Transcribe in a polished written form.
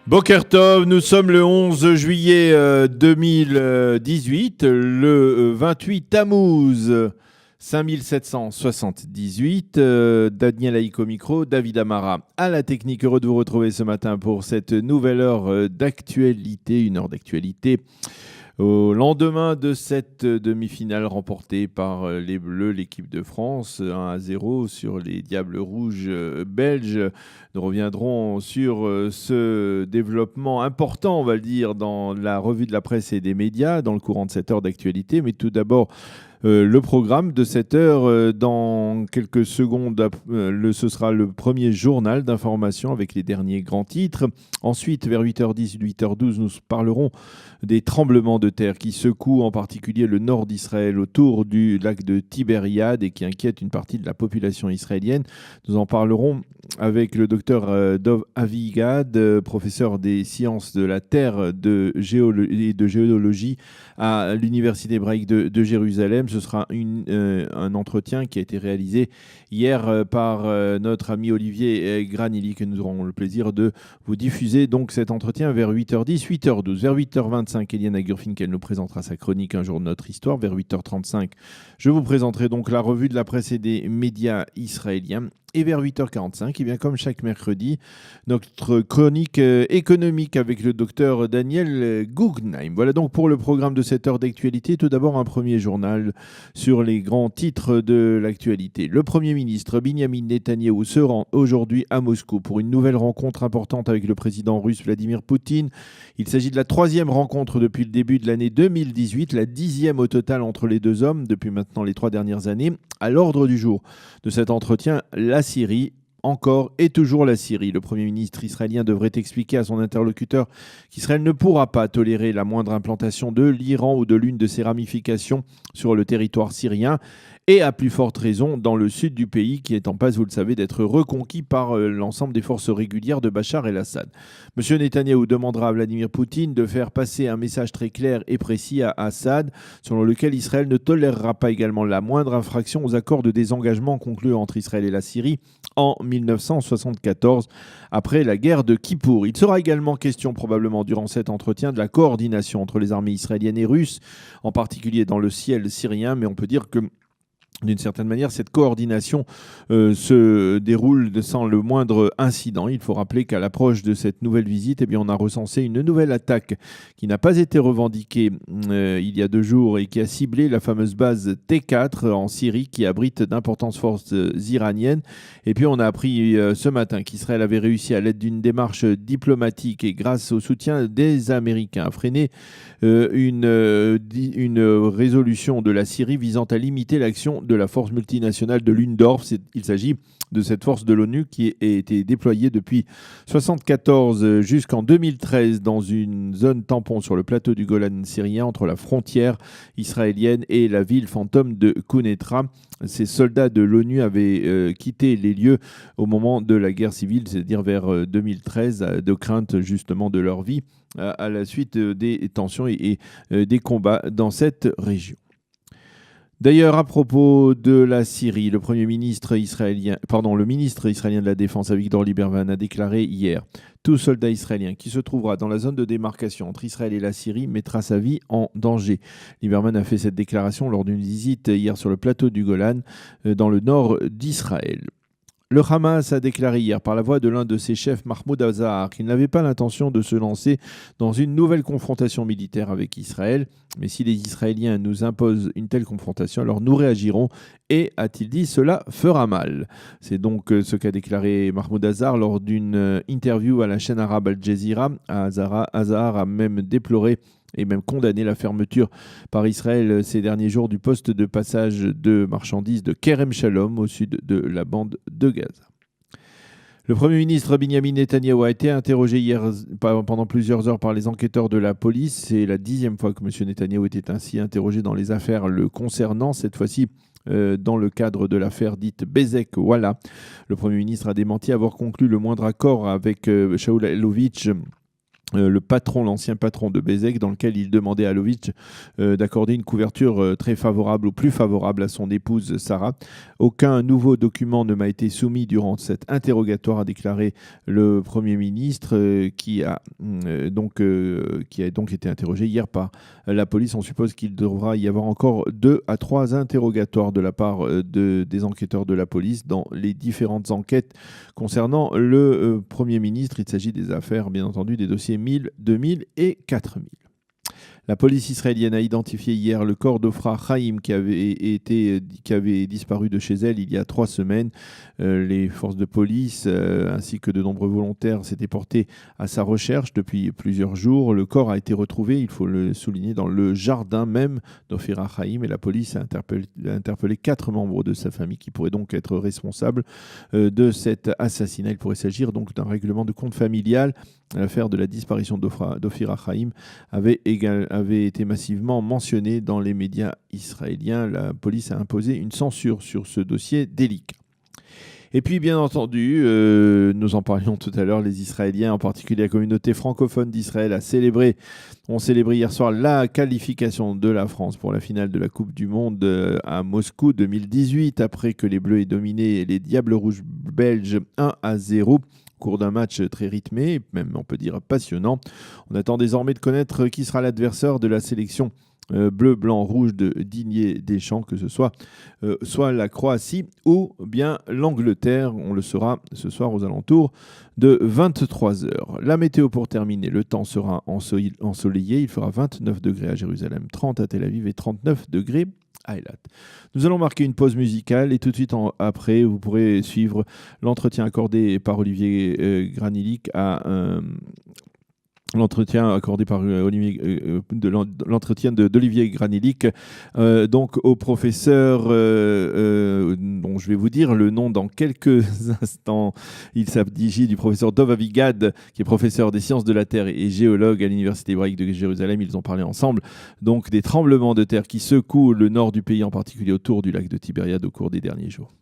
Boker Tov, nous sommes le 11 juillet 2018, le 28 Tammuz 5778. Daniel Haïk au micro, David Amara à la technique. Heureux de vous retrouver ce matin pour cette nouvelle heure d'actualité, une heure d'actualité. Au lendemain de cette demi-finale remportée par les Bleus, l'équipe de France, 1-0 sur les Diables Rouges belges, nous reviendrons sur ce développement important, on va le dire, dans la revue de la presse et des médias, dans le courant de cette heure d'actualité. Mais tout d'abord, le programme de cette heure, dans quelques secondes, ce sera le premier journal d'information avec les derniers grands titres. Ensuite, vers 8h10, 8h12, nous parlerons des tremblements de terre qui secouent en particulier le nord d'Israël autour du lac de Tibériade et qui inquiètent une partie de la population israélienne. Nous en parlerons avec le docteur Dov Avigad, professeur des sciences de la terre et de géologie à l'Université hébraïque de Jérusalem. Ce sera un entretien qui a été réalisé hier par notre ami Olivier Granilli, que nous aurons le plaisir de vous diffuser donc cet entretien vers 8h10, 8h12. Vers 8h25, Eliane Agurfinkel nous présentera sa chronique Un jour de notre histoire. Vers 8h35, je vous présenterai donc la revue de la presse et des médias israéliens. Et vers 8h45, et bien comme chaque mercredi, notre chronique économique avec le docteur Daniel Guggenheim. Voilà donc pour le programme de cette heure d'actualité. Tout d'abord, un premier journal sur les grands titres de l'actualité. Le Premier ministre Binyamin Netanyahou se rend aujourd'hui à Moscou pour une nouvelle rencontre importante avec le président russe Vladimir Poutine. Il s'agit de la troisième rencontre depuis le début de l'année 2018, la 10e au total entre les deux hommes depuis maintenant les 3 dernières années. À l'ordre du jour de cet entretien, la Syrie, encore et toujours la Syrie. Le Premier ministre israélien devrait expliquer à son interlocuteur qu'Israël ne pourra pas tolérer la moindre implantation de l'Iran ou de l'une de ses ramifications sur le territoire syrien, et à plus forte raison dans le sud du pays qui est en passe, vous le savez, d'être reconquis par l'ensemble des forces régulières de Bachar el-Assad. M. Netanyahou demandera à Vladimir Poutine de faire passer un message très clair et précis à Assad, selon lequel Israël ne tolérera pas également la moindre infraction aux accords de désengagement conclus entre Israël et la Syrie en 1974, après la guerre de Kippour. Il sera également question probablement durant cet entretien de la coordination entre les armées israéliennes et russes, en particulier dans le ciel syrien, mais on peut dire que d'une certaine manière, cette coordination se déroule sans le moindre incident. Il faut rappeler qu'à l'approche de cette nouvelle visite, on a recensé une nouvelle attaque qui n'a pas été revendiquée il y a 2 jours et qui a ciblé la fameuse base T4 en Syrie qui abrite d'importantes forces iraniennes. Et puis on a appris ce matin qu'Israël avait réussi à l'aide d'une démarche diplomatique et grâce au soutien des Américains à freiner une résolution de la Syrie visant à limiter l'action de la force multinationale de l'UNDORF. Il s'agit de cette force de l'ONU qui a été déployée depuis 1974 jusqu'en 2013 dans une zone tampon sur le plateau du Golan syrien entre la frontière israélienne et la ville fantôme de Quneitra. Ces soldats de l'ONU avaient quitté les lieux au moment de la guerre civile, c'est-à-dire vers 2013, de crainte justement de leur vie à la suite des tensions et des combats dans cette région. D'ailleurs, à propos de la Syrie, le ministre israélien de la Défense, Avigdor Lieberman, a déclaré hier « Tout soldat israélien qui se trouvera dans la zone de démarcation entre Israël et la Syrie mettra sa vie en danger ». Lieberman a fait cette déclaration lors d'une visite hier sur le plateau du Golan, dans le nord d'Israël. Le Hamas a déclaré hier par la voix de l'un de ses chefs, Mahmoud Azzahar, qu'il n'avait pas l'intention de se lancer dans une nouvelle confrontation militaire avec Israël. Mais si les Israéliens nous imposent une telle confrontation, alors nous réagirons et, a-t-il dit, cela fera mal. C'est donc ce qu'a déclaré Mahmoud Azzahar lors d'une interview à la chaîne arabe Al Jazeera. Azzahar a même déploré et même condamné la fermeture par Israël ces derniers jours du poste de passage de marchandises de Kerem Shalom au sud de la bande de Gaza. Le Premier ministre Binyamin Netanyahou a été interrogé hier pendant plusieurs heures par les enquêteurs de la police. C'est la 10e fois que M. Netanyahou était ainsi interrogé dans les affaires le concernant, cette fois-ci dans le cadre de l'affaire dite Bezek Walla. Le Premier ministre a démenti avoir conclu le moindre accord avec Shaul Elovitch, l'ancien patron de Bezek, dans lequel il demandait à Lovitch d'accorder une couverture très favorable ou plus favorable à son épouse Sarah. Aucun nouveau document ne m'a été soumis durant cet interrogatoire, a déclaré le Premier ministre, qui a donc été interrogé hier par la police. On suppose qu'il devra y avoir encore 2 à 3 interrogatoires de la part des enquêteurs de la police dans les différentes enquêtes concernant le Premier ministre. Il s'agit des affaires, bien entendu, des dossiers 1000, 2000 et 4000. La police israélienne a identifié hier le corps d'Ofra Chaim qui avait disparu de chez elle il y a 3 semaines. Les forces de police ainsi que de nombreux volontaires s'étaient portés à sa recherche depuis plusieurs jours. Le corps a été retrouvé, il faut le souligner, dans le jardin même d'Ofra Chaim, et la police a interpellé 4 membres de sa famille qui pourraient donc être responsables de cet assassinat. Il pourrait s'agir donc d'un règlement de compte familial. L'affaire de la disparition d'Ofra Chaim avait été massivement mentionnée dans les médias israéliens. La police a imposé une censure sur ce dossier délicat. Et puis, bien entendu, nous en parlions tout à l'heure, les Israéliens, en particulier la communauté francophone d'Israël, ont célébré hier soir la qualification de la France pour la finale de la Coupe du Monde à Moscou 2018, après que les Bleus aient dominé les Diables Rouges belges 1-0. Cours d'un match très rythmé, même on peut dire passionnant. On attend désormais de connaître qui sera l'adversaire de la sélection bleu, blanc, rouge de Didier Deschamps, que ce soit la Croatie ou bien l'Angleterre. On le saura ce soir aux alentours de 23h. La météo pour terminer, le temps sera ensoleillé. Il fera 29 degrés à Jérusalem, 30 à Tel Aviv et 39 degrés à Eilat. Nous allons marquer une pause musicale et tout de suite après, vous pourrez suivre l'entretien accordé par Olivier Granilic d'Olivier Granilic, donc au professeur dont je vais vous dire le nom dans quelques instants. Il s'agit du professeur Dov Avigad, qui est professeur des sciences de la Terre et géologue à l'Université hébraïque de Jérusalem. Ils ont parlé ensemble donc des tremblements de terre qui secouent le nord du pays, en particulier autour du lac de Tibériade au cours des derniers jours.